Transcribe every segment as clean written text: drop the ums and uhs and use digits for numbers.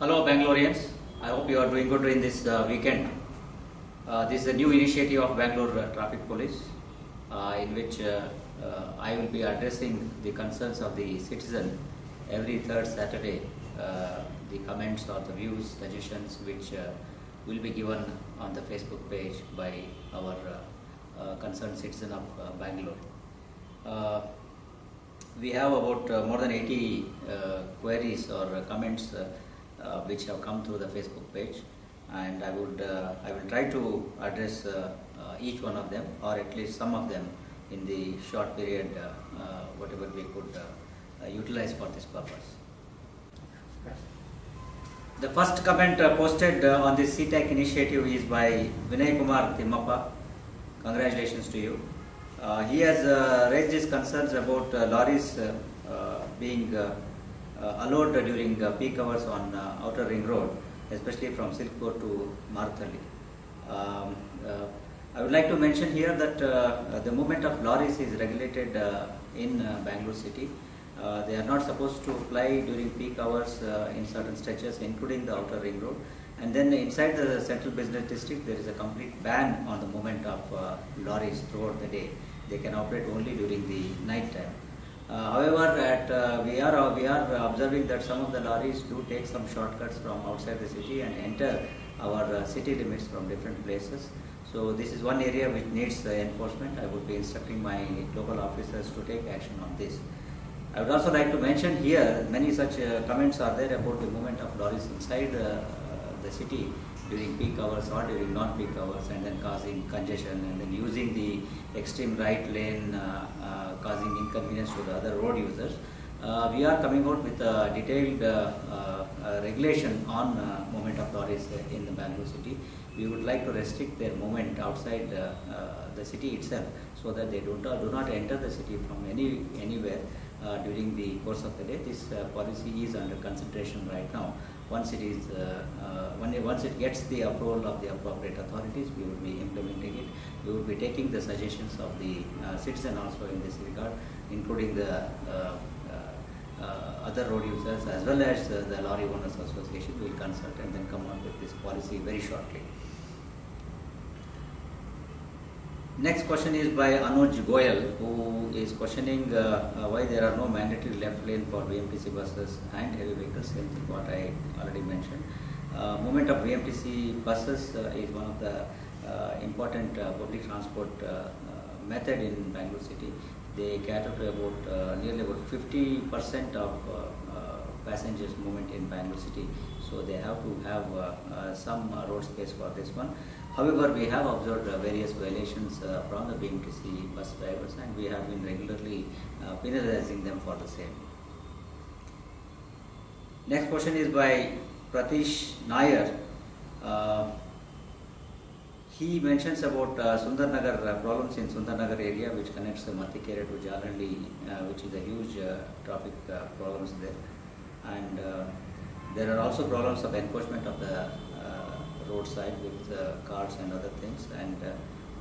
Hello Bangaloreans, I hope you are doing good during this weekend. This is a new initiative of Bangalore Traffic Police in which I will be addressing the concerns of the citizen every third Saturday. The comments or the views, suggestions which will be given on the Facebook page by our concerned citizen of Bangalore. We have about more than 80 queries or comments which have come through the Facebook page, and I will try to address each one of them, or at least some of them, in the short period whatever we could utilize for this purpose. The first comment posted on this CTAC initiative is by Vinay Kumar Timmappa. Congratulations to you. He has raised his concerns about lorries being allowed during peak hours on outer ring road, especially from Silkpur to Marathalli. I would like to mention here that the movement of lorries is regulated in Bangalore city. They are not supposed to ply during peak hours in certain stretches, including the outer ring road. And then inside the central business district, there is a complete ban on the movement of lorries throughout the day. They can operate only during the night time. However, we are observing that some of the lorries do take some shortcuts from outside the city and enter our city limits from different places. So this is one area which needs enforcement. I would be instructing my local officers to take action on this. I would also like to mention here, many such comments are there about the movement of lorries inside the city during peak hours or during non-peak hours, and then causing congestion, and then using the extreme right lane, causing inconvenience to the other road users. We are coming out with a detailed regulation on movement of lorries in the Bangalore city. We would like to restrict their movement outside the city itself, so that they do not enter the city from anywhere during the course of the day. This policy is under consideration right now. Once it gets the approval of the appropriate authorities, we will be implementing it. We will be taking the suggestions of the citizen also in this regard, including the other road users as well as the Lorry Owners Association. We will consult and then come up with this policy very shortly. Next question is by Anuj Goyal, who is questioning why there are no mandatory left lane for VMTC buses and heavy vehicles, same thing what I already mentioned. Movement of VMTC buses is one of the important public transport method in Bangalore city. They cater to about nearly about 50% of passengers movement in Bangalore city, so they have to have some road space for this one. However, we have observed various violations from the BMTC bus drivers, and we have been regularly penalizing them for the same. Next question is by Pratish Nair. He mentions about Sundarnagar problems in Sundarnagar area, which connects Mathikere to Jalandi, which is a huge traffic problems there. And there are also problems of enforcement of the roadside with cars and other things, and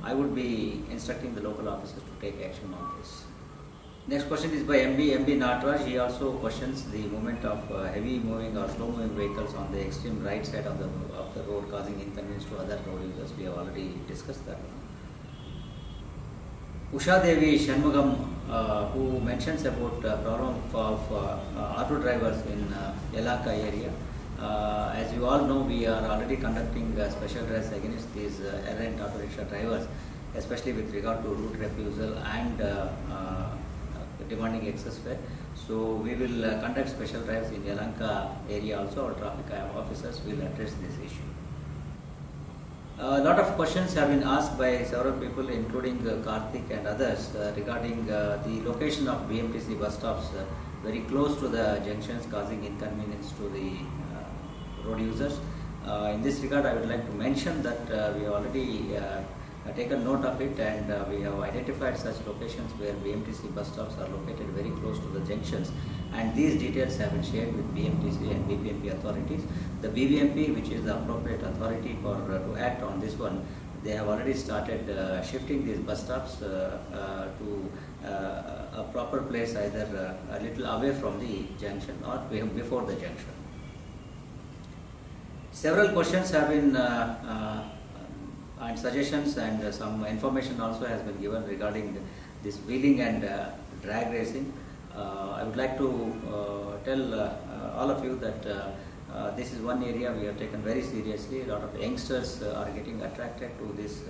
I would be instructing the local officers to take action on this. Next question is by MB Natraj. He also questions the movement of heavy moving or slow moving vehicles on the extreme right side of the road, causing inconvenience to other road users. We have already discussed that one. Usha Devi Shanmugam, who mentions about problem of auto drivers in Yelhanka area. As you all know, we are already conducting special drives against these errant auto rickshaw drivers, especially with regard to route refusal and demanding excess fare. So we will conduct special drives in Yelhanka area also. Our traffic officers will address this issue. A lot of questions have been asked by several people, including Karthik and others, regarding the location of BMTC bus stops very close to the junctions, causing inconvenience to the road users. In this regard, I would like to mention that we have already taken note of it, and we have identified such locations where BMTC bus stops are located very close to the junctions, and these details have been shared with BMTC and BBMP authorities. The BBMP, which is the appropriate authority to act on this one, they have already started shifting these bus stops to a proper place, either a little away from the junction or before the junction. Several questions have been and suggestions and some information also has been given regarding this wheeling and drag racing. I would like to tell all of you that this is one area we have taken very seriously. A lot of youngsters are getting attracted to this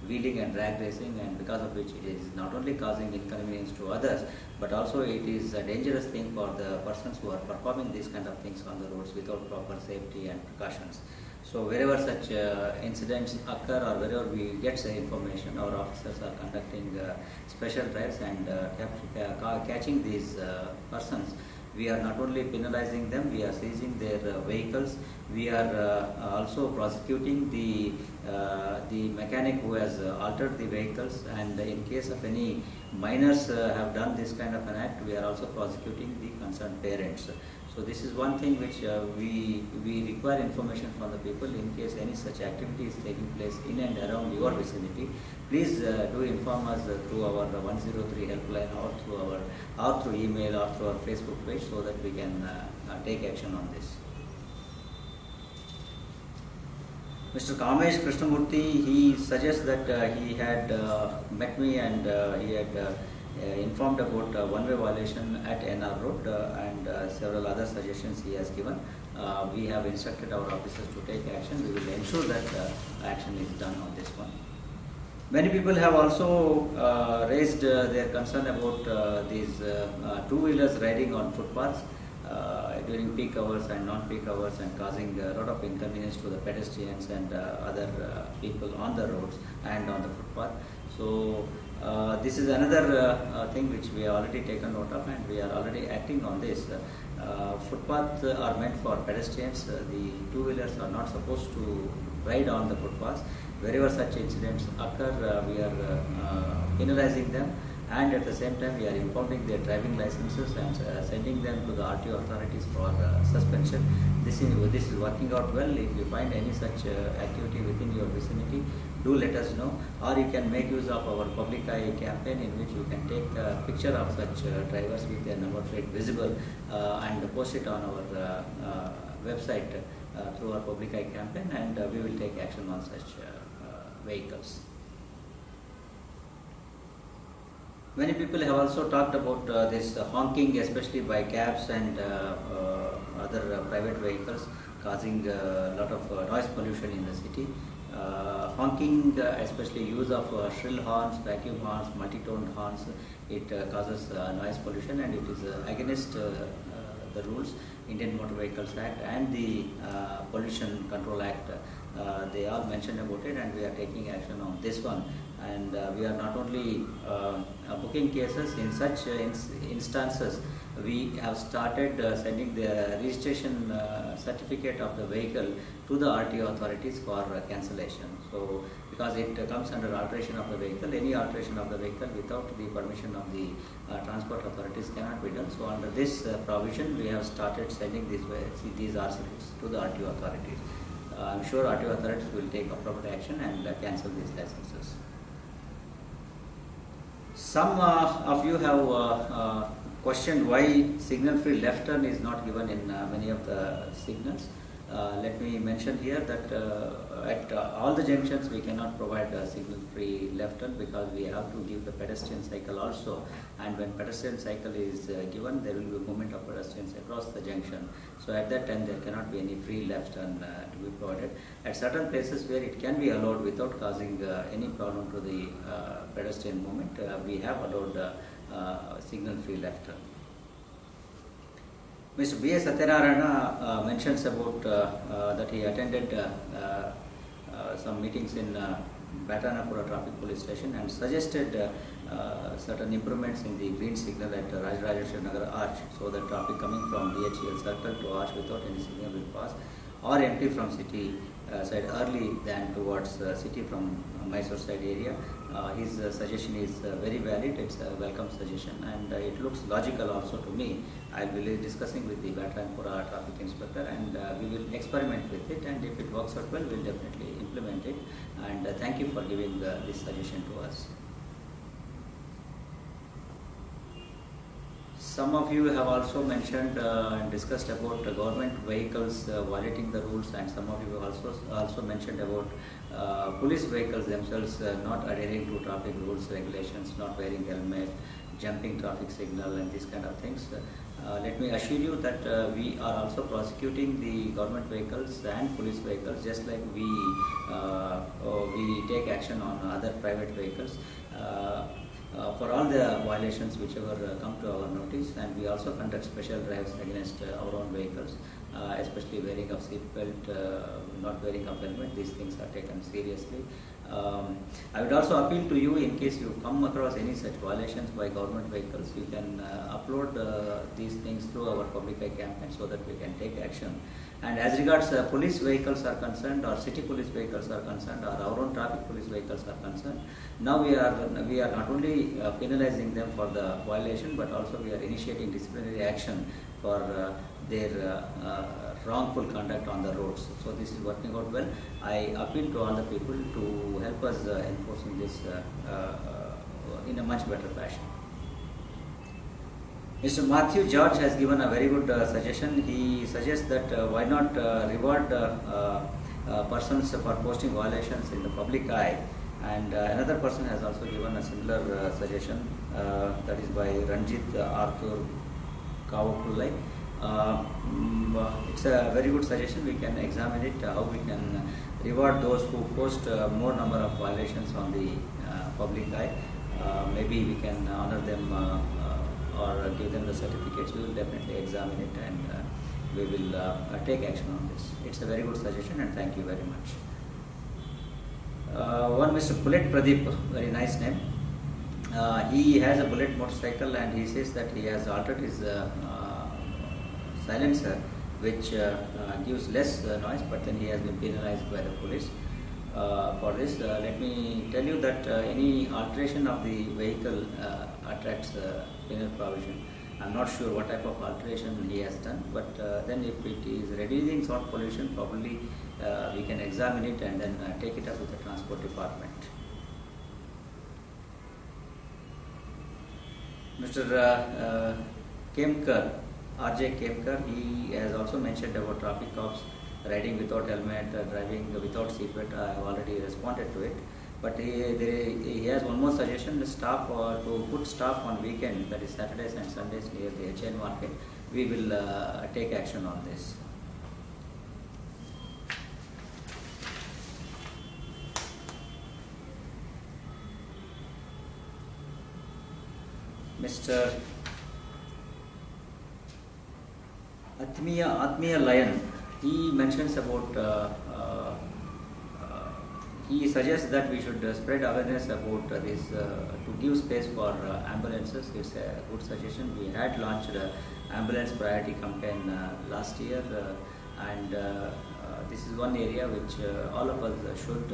wheeling and drag racing, and because of which it is not only causing inconvenience to others, but also it is a dangerous thing for the persons who are performing these kind of things on the roads without proper safety and precautions. So wherever such incidents occur or wherever we get the information, our officers are conducting special drives and catching these persons. We are not only penalizing them, we are seizing their vehicles. We are also prosecuting the mechanic who has altered the vehicles, and in case of any minors have done this kind of an act, we are also prosecuting the concerned parents. So this is one thing which we require information from the people. In case any such activity is taking place in and around your vicinity, please do inform us through our 103 helpline or through email or through our Facebook page, so that we can take action on this. Mr. Kamesh Krishnamurthy, he suggests that he had met me and he had informed about one-way violation at NR Road and several other suggestions he has given. We have instructed our officers to take action. We will ensure that action is done on this one. Many people have also raised their concern about these two-wheelers riding on footpaths during peak hours and non-peak hours, and causing a lot of inconvenience to the pedestrians and other people on the roads and on the footpath. So this is another thing which we have already taken note of, and we are already acting on this. Footpaths are meant for pedestrians. The two-wheelers are not supposed to ride on the footpaths. Wherever such incidents occur, we are penalizing them, and at the same time we are impounding their driving licenses and sending them to the RTO authorities for suspension. This is working out well. If you find any such activity within your vicinity, do let us know, or you can make use of our Public Eye campaign, in which you can take a picture of such drivers with their number plate visible and post it on our website through our Public Eye campaign, and we will take action on such vehicles. Many people have also talked about this honking, especially by cabs and other private vehicles, causing a lot of noise pollution in the city. Honking, especially use of shrill horns, vacuum horns, multi-toned horns, it causes noise pollution, and it is against the rules. Indian Motor Vehicles Act and the Pollution Control Act, they all mentioned about it, and we are taking action on this one. And we are not only booking cases in such instances. We have started sending the registration certificate of the vehicle to the RTO authorities for cancellation. So, because it comes under alteration of the vehicle, any alteration of the vehicle without the permission of the transport authorities cannot be done. So, under this provision, we have started sending these RCs to the RTO authorities. I am sure RTO authorities will take appropriate action and cancel these licenses. Some of you have questioned why signal-free left turn is not given in many of the signals. Let me mention here that at all the junctions we cannot provide a signal-free left turn, because we have to give the pedestrian cycle also, and when pedestrian cycle is given, there will be movement of pedestrians across the junction. So at that time there cannot be any free left turn to be provided. At certain places where it can be allowed without causing any problem to the pedestrian movement, we have allowed signal-free left turn. Mr. B.S. Satyanarayana mentions about that he attended some meetings in Batanapura Traffic Police Station and suggested certain improvements in the green signal at Rajrajeshwari Nagar Arch, so that traffic coming from DHEL circle to Arch without any signal will pass, or empty from city side early than towards city from Mysore side area. His suggestion is very valid. It's a welcome suggestion, and it looks logical also to me. I will be discussing with the Batanapura traffic inspector, and we will experiment with it, and if it works out well, we will definitely implement it. And thank you for giving this suggestion to us. some of you have also mentioned and discussed about government vehicles violating the rules, and some of you have also mentioned about police vehicles themselves not adhering to traffic rules, regulations, not wearing helmet, jumping traffic signal, and these kind of things. Let me assure you that we are also prosecuting the government vehicles and police vehicles, just like we take action on other private vehicles. For all the violations whichever come to our notice, and we also conduct special drives against our own vehicles, especially wearing of seat belt, not wearing of helmet. These things are taken seriously. I would also appeal to you, in case you come across any such violations by government vehicles, you can upload these things through our public eye campaign so that we can take action. And as regards police vehicles are concerned, or city police vehicles are concerned, or our own traffic police vehicles are concerned, now we are not only penalizing them for the violation, but also we are initiating disciplinary action for their wrongful conduct on the roads. So this is working out well. I appeal to all the people to help us enforcing this in a much better fashion. Mr. Matthew George has given a very good suggestion. He suggests that why not reward persons for posting violations in the public eye. And another person has also given a similar suggestion, that is by Ranjit Arthur Kavapulai. It's a very good suggestion. We can examine it, how we can reward those who post more number of violations on the public eye. Maybe we can honor them or give them the certificates. We will definitely examine it, and we will take action on this. It's a very good suggestion, and thank you very much. One Mr. Bullet Pradeep, very nice name. He has a bullet motorcycle, and he says that he has altered his silencer, which gives less noise, but then he has been penalized by the police for this. Let me tell you that any alteration of the vehicle attracts penal provision. I'm not sure what type of alteration he has done, but then if it is reducing sound pollution, probably we can examine it and then take it up with the transport department. Mr. Kemkar, R.J. Kemkar, he has also mentioned about traffic cops riding without helmet, driving without seatbelt. I have already responded to it. But he has one more suggestion: the staff to put staff on weekend, that is Saturdays and Sundays, near the HN market. We will take action on this. Mr. Atmiya Lion, he mentions about, he suggests that we should spread awareness about this, to give space for ambulances. It's a good suggestion. We had launched ambulance priority campaign last year, and this is one area which all of us should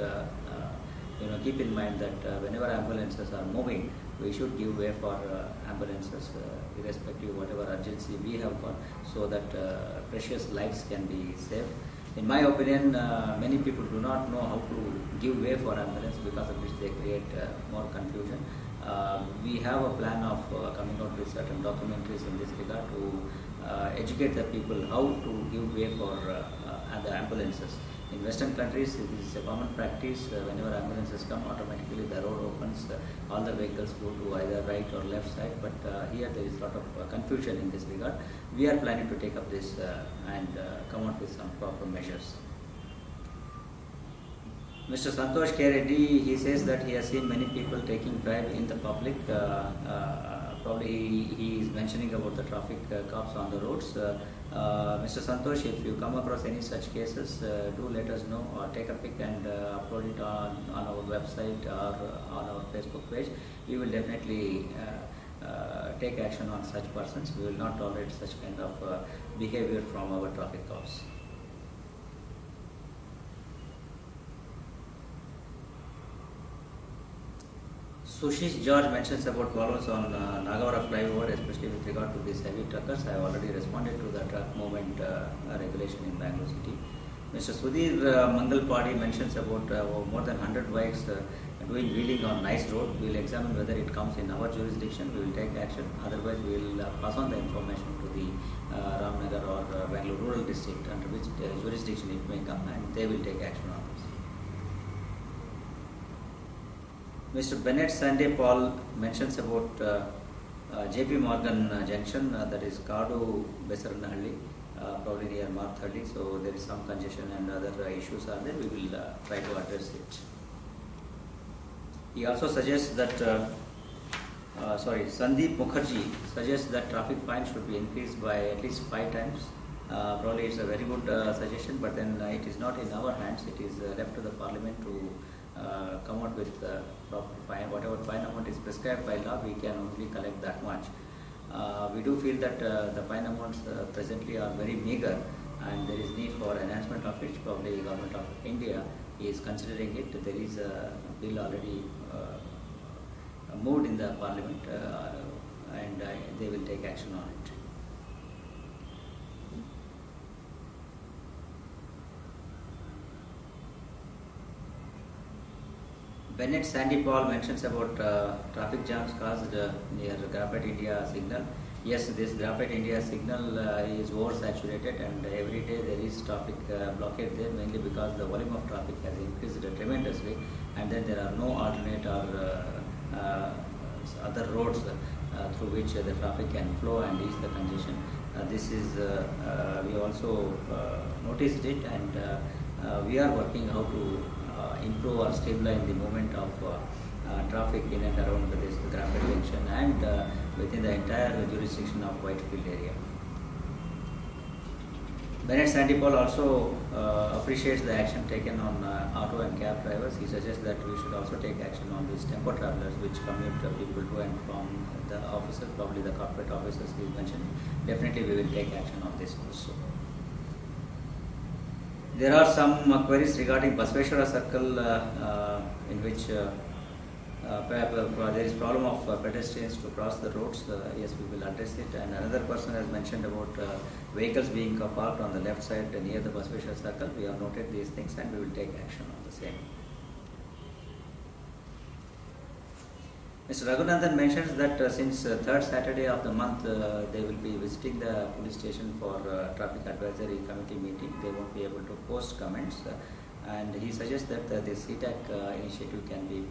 keep in mind, that whenever ambulances are moving, we should give way for ambulances, irrespective of whatever urgency we have got, so that precious lives can be saved. In my opinion, many people do not know how to give way for ambulance, because of which they create more confusion. We have a plan of coming out with certain documentaries in this regard to educate the people how to give way for the ambulances. In Western countries, it is a common practice. Whenever ambulances come, automatically the road opens, all the vehicles go to either right or left side. But here there is a lot of confusion in this regard. We are planning to take up this and come out with some proper measures. Mr. Santosh K. Reddy, he says that he has seen many people taking bribe in the public. Probably he is mentioning about the traffic cops on the roads. Mr. Santosh, if you come across any such cases, do let us know, or take a pic and upload it on our website or on our Facebook page. We will definitely take action on such persons. We will not tolerate such kind of behavior from our traffic cops. Sushish George mentions about problems on Nagavara flyover, especially with regard to these heavy truckers. I have already responded to the truck movement regulation in Bangalore city. Mr. Sudhir Mangalpadi mentions about more than 100 bikes doing wheeling on nice road. We will examine whether it comes in our jurisdiction. We will take action. Otherwise, we will pass on the information to the Ramnagar or Bangalore rural district under which jurisdiction it may come, and they will take action on this. Mr. Bennett Sanday Paul mentions about JP Morgan junction, that is Kadu Besaranahalli, probably near Marthalli. So there is some congestion and other issues are there. We will try to address it. He also suggests that, Sandeep Mukherjee suggests that traffic fine should be increased by at least 5 times. Probably it's a very good suggestion, but then it is not in our hands. It is left to the Parliament to come out with proper fine. Whatever fine amount is prescribed by law, we can only collect that much. We do feel that the fine amounts presently are very meager, and there is need for enhancement of which probably the Government of India is considering it. There is a bill already moved in the Parliament, and they will take action on it. Bennett Sandy Paul mentions about traffic jams caused near Graphite India signal. Yes, this Graphite India signal is oversaturated, and every day there is traffic blockade there, mainly because the volume of traffic has increased tremendously, and then there are no alternate or other roads through which the traffic can flow and ease the congestion. This is we also noticed it, and we are working how to improve or stabilize the movement of traffic in and around this Graphite junction and within the entire jurisdiction of Whitefield area. Bennett Sandy Paul also appreciates the action taken on auto and cab drivers. He suggests that we should also take action on these tempo travelers which commute people to and from the offices, probably the corporate offices he mentioned. Definitely we will take action on this also. There are some queries regarding Basveshwara Circle in which there is problem of pedestrians to cross the roads. Yes, we will address it. And another person has mentioned about vehicles being parked on the left side near the Basveshwara Circle. We have noted these things and we will take action on the same. Mr. Raghunandan mentions that since third Saturday of the month, they will be visiting the police station for traffic advisory committee meeting. They won't be able to post comments, and he suggests that the CTAC initiative can be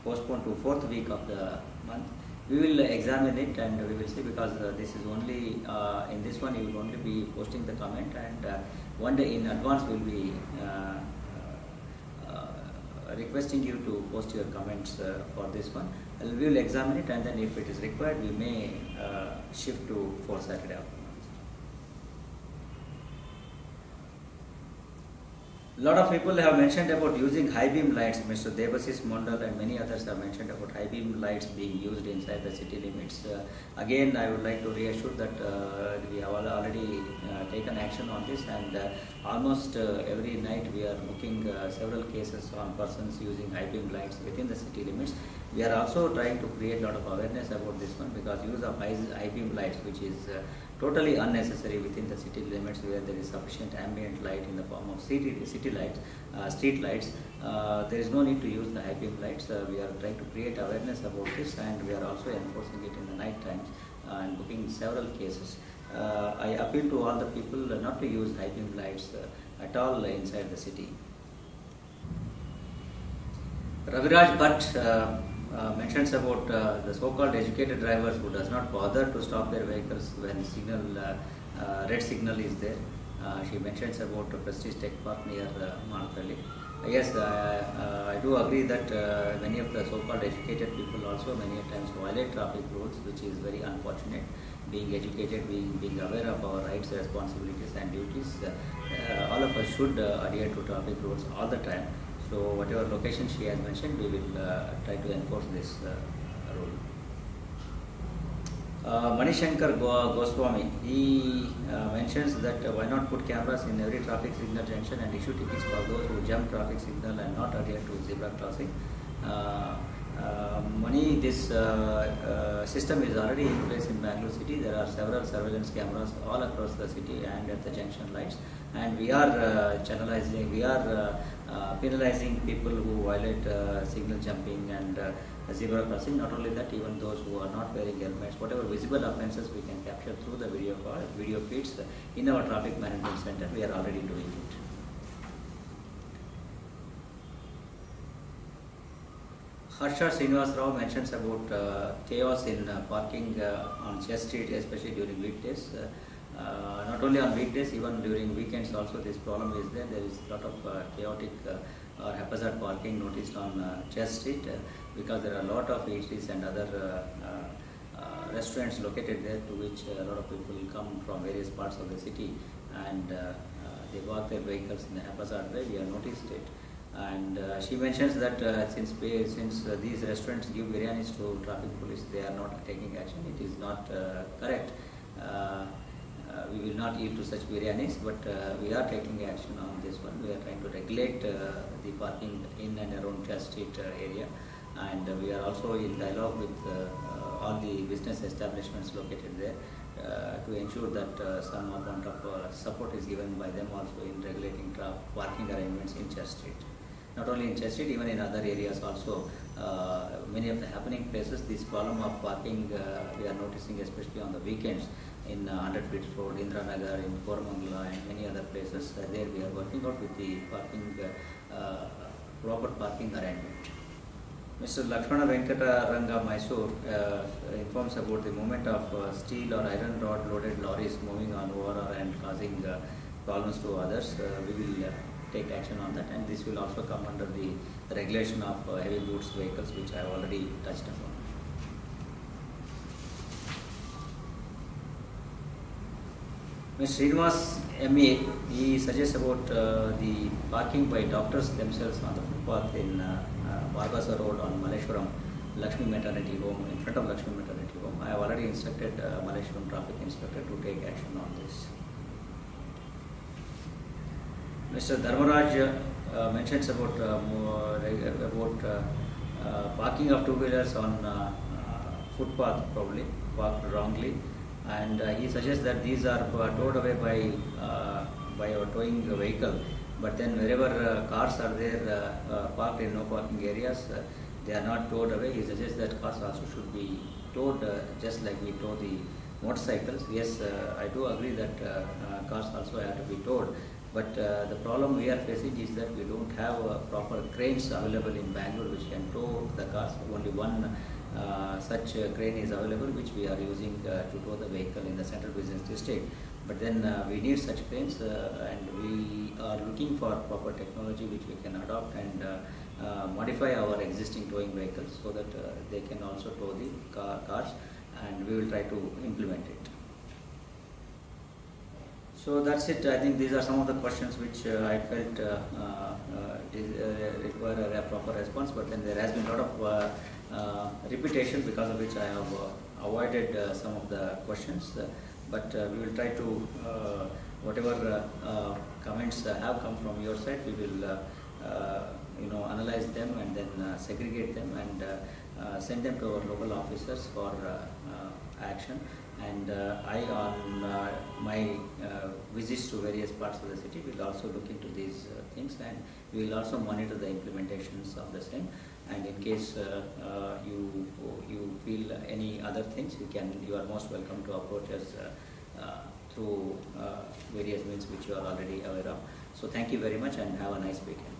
postponed to 4th week of the month. We will examine it and we will see, because this is only in this one you will only be posting the comment, and one day in advance we will be requesting you to post your comments for this one. We will examine it, and then if it is required, we may shift to 4th Saturday of the month. A lot of people have mentioned about using high beam lights. Mr. Debasis Mondal and many others have mentioned about high beam lights being used inside the city limits. Again, I would like to reassure that we have already taken action on this, and almost every night we are booking several cases on persons using high beam lights within the city limits. We are also trying to create a lot of awareness about this one, because use of high beam lights, which is totally unnecessary within the city limits where there is sufficient ambient light in the form of city lights, street lights. There is no need to use the high beam lights. We are trying to create awareness about this, and we are also enforcing it in the night times and booking several cases. I appeal to all the people not to use high beam lights at all inside the city. Raviraj Bhatt mentions about the so-called educated drivers who does not bother to stop their vehicles when red signal is there. She mentions about Prestige Tech Park near Marthalli. Yes, I do agree that many of the so-called educated people also many times violate traffic rules, which is very unfortunate. Being educated, being aware of our rights, responsibilities and duties, all of us should adhere to traffic rules all the time. So whatever location she has mentioned, we will try to enforce this rule. Manishankar Goswami, he mentions that why not put cameras in every traffic signal junction and issue tickets for those who jump traffic signal and not adhere to zebra crossing. Money, this system is already in place in Bangalore city. There are several surveillance cameras all across the city and at the junction lights, and we are channelizing, we are penalizing people who violate signal jumping and zebra crossing. Not only that, even those who are not wearing helmets, whatever visible offences we can capture through the video feeds in our traffic management center, we are already doing it. Harsha Srinivas Rao mentions about chaos in parking on Chess Street, especially during weekdays. Not only on weekdays, even during weekends also this problem is there. There is a lot of chaotic or haphazard parking noticed on Chess Street because there are a lot of eateries and other restaurants located there, to which a lot of people come from various parts of the city, and they park their vehicles in a haphazard way. We have noticed it. And she mentions that since these restaurants give biryanis to traffic police, they are not taking action. It is not correct. We will not yield to such biryanis, but we are taking action on this one. We are trying to regulate the parking in and around Church Street area, and we are also in dialogue with all the business establishments located there to ensure that some amount of support is given by them also in regulating parking arrangements in Church Street. Not only in Church Street, even in other areas also, many of the happening places, this problem of parking we are noticing, especially on the weekends in 100 Feet Road, Indra Nagar, in Koramangala and many other places. There we are working out with the parking, proper parking arrangement. Mr. Lakshmana Venkataranga Mysore informs about the movement of steel or iron rod loaded lorries moving on ORR and causing problems to others. We will take action on that, and this will also come under the regulation of heavy goods vehicles, which I have already touched upon. Mr. Srinivas MA, he suggests about the parking by doctors themselves on the footpath in Barbasa Road on Malleshwaram, Lakshmi Maternity Home, in front of Lakshmi Maternity Home. I have already instructed Malleshwaram Traffic Inspector to take action on this. Mr. Dharmaraj mentions about parking of two-wheelers on footpath, probably parked wrongly, and he suggests that these are towed away by a towing vehicle. But then wherever cars are there parked in no parking areas, they are not towed away. He suggests that cars also should be towed just like we tow the motorcycles. Yes, I do agree that cars also have to be towed. But the problem we are facing is that we don't have proper cranes available in Bangalore which can tow the cars. Only one such crane is available, which we are using to tow the vehicle in the Central Business District. But then we need such cranes, and we are looking for proper technology which we can adopt and modify our existing towing vehicles so that they can also tow the cars, and we will try to implement it. So that's it. I think these are some of the questions which I felt require a proper response, but then there has been a lot of repetition, because of which I have avoided some of the questions. But we will try to, whatever comments have come from your side, we will analyze them and then segregate them and send them to our local officers for action. And I, on my visits to various parts of the city, will also look into these things, and we will also monitor the implementations of the same. And in case you feel any other things, you are most welcome to approach us through various means which you are already aware of. So thank you very much, and have a nice weekend.